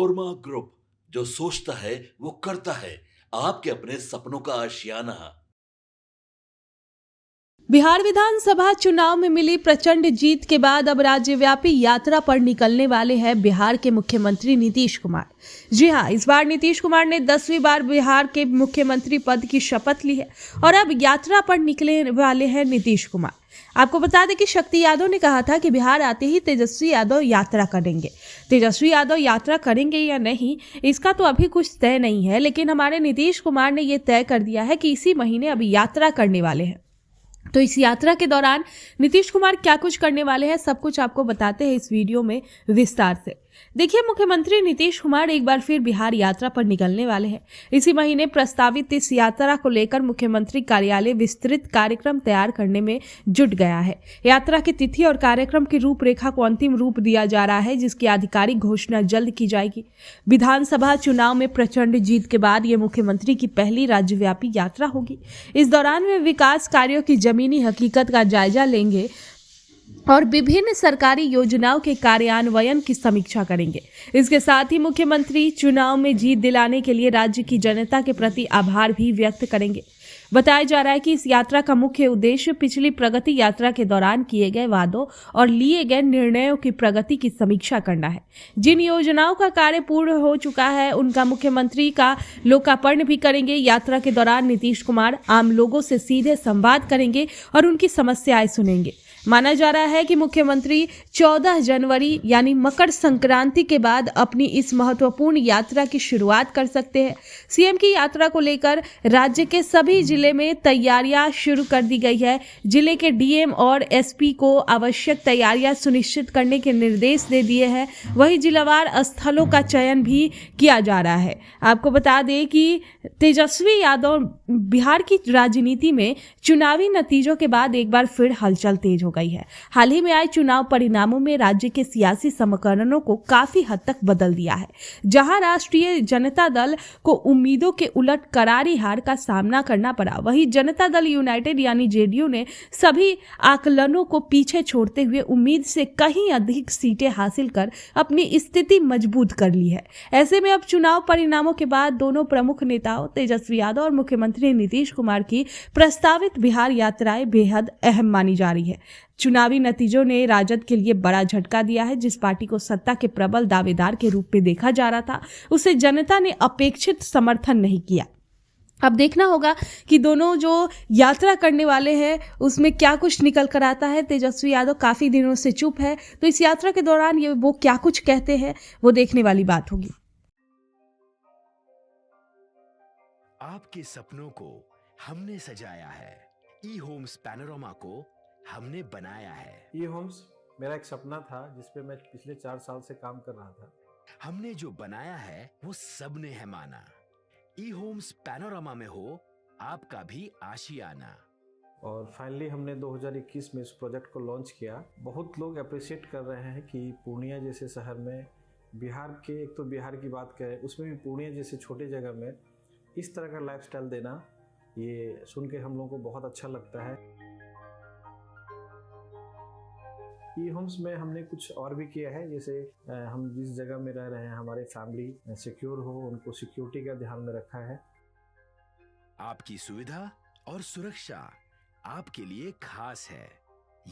Panorama Group, जो सोचता है वो करता है। आपके अपने सपनों का आशियाना। बिहार विधानसभा चुनाव में मिली प्रचंड जीत के बाद अब राज्यव्यापी यात्रा पर निकलने वाले हैं बिहार के मुख्यमंत्री नीतीश कुमार। जी हां, इस बार नीतीश कुमार ने 10वीं बार बिहार के मुख्यमंत्री पद की शपथ ली है और अब यात्रा पर निकलने वाले हैं नीतीश कुमार। आपको बता दें कि शक्ति यादव ने कहा था कि बिहार आते ही तेजस्वी यादव यात्रा करेंगे। तेजस्वी यादव यात्रा करेंगे या नहीं, इसका तो अभी कुछ तय नहीं है, लेकिन हमारे नीतीश कुमार ने यह तय कर दिया है कि इसी महीने अब यात्रा करने वाले हैं। तो इस यात्रा के दौरान नीतीश कुमार क्या कुछ करने वाले हैं, सब कुछ आपको बताते हैं इस वीडियो में विस्तार से। देखिए, मुख्यमंत्री नीतीश कुमार एक बार फिर बिहार यात्रा पर निकलने वाले हैं। इसी महीने प्रस्तावित इस यात्रा को लेकर मुख्यमंत्री कार्यालय विस्तृत कार्यक्रम तैयार करने में जुट गया है। यात्रा की तिथि और कार्यक्रम की रूपरेखा को अंतिम रूप दिया जा रहा है, जिसकी आधिकारिक घोषणा जल्द की जाएगी। विधानसभा चुनाव में प्रचंड जीत के बाद ये मुख्यमंत्री की पहली राज्यव्यापी यात्रा होगी। इस दौरान वे विकास कार्यों की जमीनी हकीकत का जायजा लेंगे और विभिन्न सरकारी योजनाओं के कार्यान्वयन की समीक्षा करेंगे। इसके साथ ही मुख्यमंत्री चुनाव में जीत दिलाने के लिए राज्य की जनता के प्रति आभार भी व्यक्त करेंगे। बताया जा रहा है कि इस यात्रा का मुख्य उद्देश्य पिछली प्रगति यात्रा के दौरान किए गए वादों और लिए गए निर्णयों की प्रगति की समीक्षा करना है। जिन योजनाओं का कार्य पूर्ण हो चुका है, उनका मुख्यमंत्री का लोकार्पण भी करेंगे। यात्रा के दौरान नीतीश कुमार आम लोगों से सीधे संवाद करेंगे और उनकी समस्याएं सुनेंगे। माना जा रहा है कि मुख्यमंत्री 14 जनवरी यानी मकर संक्रांति के बाद अपनी इस महत्वपूर्ण यात्रा की शुरुआत कर सकते हैं। सीएम की यात्रा को लेकर राज्य के सभी जिले में तैयारियां शुरू कर दी गई है। जिले के डीएम और एसपी को आवश्यक तैयारियां सुनिश्चित करने के निर्देश दे दिए हैं। वहीं जिलावार स्थलों का चयन भी किया जा रहा है। आपको बता दें कि तेजस्वी यादव बिहार की राजनीति में चुनावी नतीजों के बाद एक बार फिर हलचल तेज हो गई है। हाल ही में आए चुनाव परिणामों में राज्य के सियासी समीकरणों को काफी हद तक बदल दिया है। जहां राष्ट्रीय जनता दल को उम्मीदों के उलट करारी हार का सामना करना पड़ा, वहीं जनता दल यूनाइटेड यानी जेडीयू ने सभी आकलनों को पीछे छोड़ते हुए उम्मीद से कहीं अधिक सीटें हासिल कर अपनी स्थिति मजबूत कर ली है। ऐसे में अब चुनाव परिणामों के बाद दोनों प्रमुख नेताओं तेजस्वी यादव और मुख्यमंत्री नीतीश कुमार की प्रस्तावित बिहार यात्राएं बेहद अहम मानी जा रही है। चुनावी नतीजों ने राजद के लिए बड़ा झटका दिया है। जिस पार्टी को सत्ता के प्रबल दावेदार के रूप में देखा जा रहा था, उसे जनता ने अपेक्षित समर्थन नहीं किया। अब देखना होगा कि दोनों जो यात्रा करने वाले हैं उसमें क्या कुछ निकल कर आता है। तेजस्वी यादव काफी दिनों से चुप है, तो इस यात्रा के दौरान वो क्या कुछ कहते हैं, वो देखने वाली बात होगी। आपके सपनों को हमने सजाया है, ई होम्स पैनोरमा को हमने बनाया है। ई होम्स मेरा एक सपना था जिसपे मैं पिछले 4 साल से काम कर रहा था। हमने जो बनाया है वो सबने है माना। ई होम्स पैनोरमा में हो आपका भी आशियाना। और फाइनली हमने 2021 में इस प्रोजेक्ट को लॉन्च किया। बहुत लोग अप्रिशिएट कर रहे हैं कि पूर्णिया जैसे शहर में बिहार के, एक तो बिहार की बात करें उसमें भी पूर्णिया जैसे छोटे जगह में इस तरह का लाइफस्टाइल देना, ये सुन के हम लोगों को बहुत अच्छा लगता है। ई होम्स में हमने कुछ और भी किया है, जैसे हम जिस जगह में रह रहे हैं हमारे फैमिली सिक्योर हो, उनको सिक्योरिटी का ध्यान में रखा है। आपकी सुविधा और सुरक्षा आपके लिए खास है,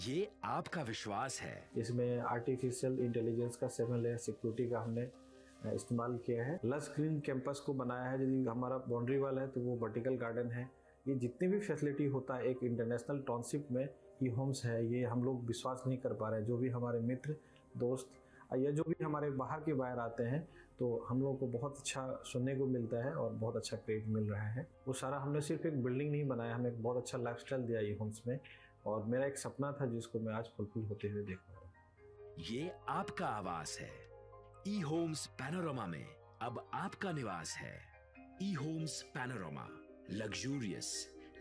ये आपका विश्वास है। इसमें आर्टिफिशियल इंटेलिजेंस का 7 लेयर सिक्योरिटी का हमने इस्तेमाल किया है। लस ग्रीन कैंपस को बनाया है। यदि हमारा बाउंड्री वाल है तो वो वर्टिकल गार्डन है। ये जितनी भी फैसिलिटी होता है एक इंटरनेशनल टाउनशिप में ई होम्स है, ये हम लोग विश्वास नहीं कर पा रहे हैं। जो भी हमारे मित्र दोस्त या जो भी हमारे बाहर के बाहर आते हैं तो हम लोगों को बहुत अच्छा सुनने को मिलता है और बहुत अच्छा क्रेडिट मिल रहा है। वो सारा हमने सिर्फ एक बिल्डिंग नहीं बनाया, हमें एक बहुत अच्छा लाइफस्टाइल दिया ई होम्स में, और मेरा एक सपना था जिसको मैं आज फुलफिल होते हुए देख रहा हूँ। ये आपका आवास है। ई होम्स पैनोरमा में अब आपका निवास है। E Homes Panorama, luxurious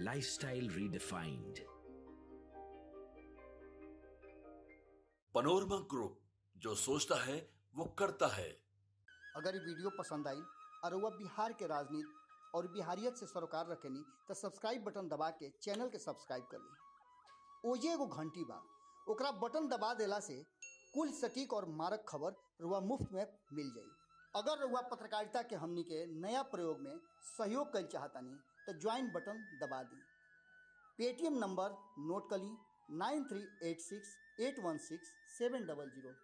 lifestyle redefined. Panorama Group, जो सोचता है वो करता है। अगर ये वीडियो पसंद आई और वह बिहार के राजनीति और बिहारियत से सरोकार रखेनी तो सब्सक्राइब बटन दबा के चैनल के सब्सक्राइब कर ली। ओजे एगो घंटी बा, ओकरा बटन दबा देला से कुल सटीक और मारक खबर रुआ मुफ्त में मिल जाई। अगर रउआ पत्रकारिता के हमनी के नया प्रयोग में सहयोग कर चाहतानी तो ज्वाइन बटन दबा दी। पेटीएम नंबर नोट कर ली 9386816700।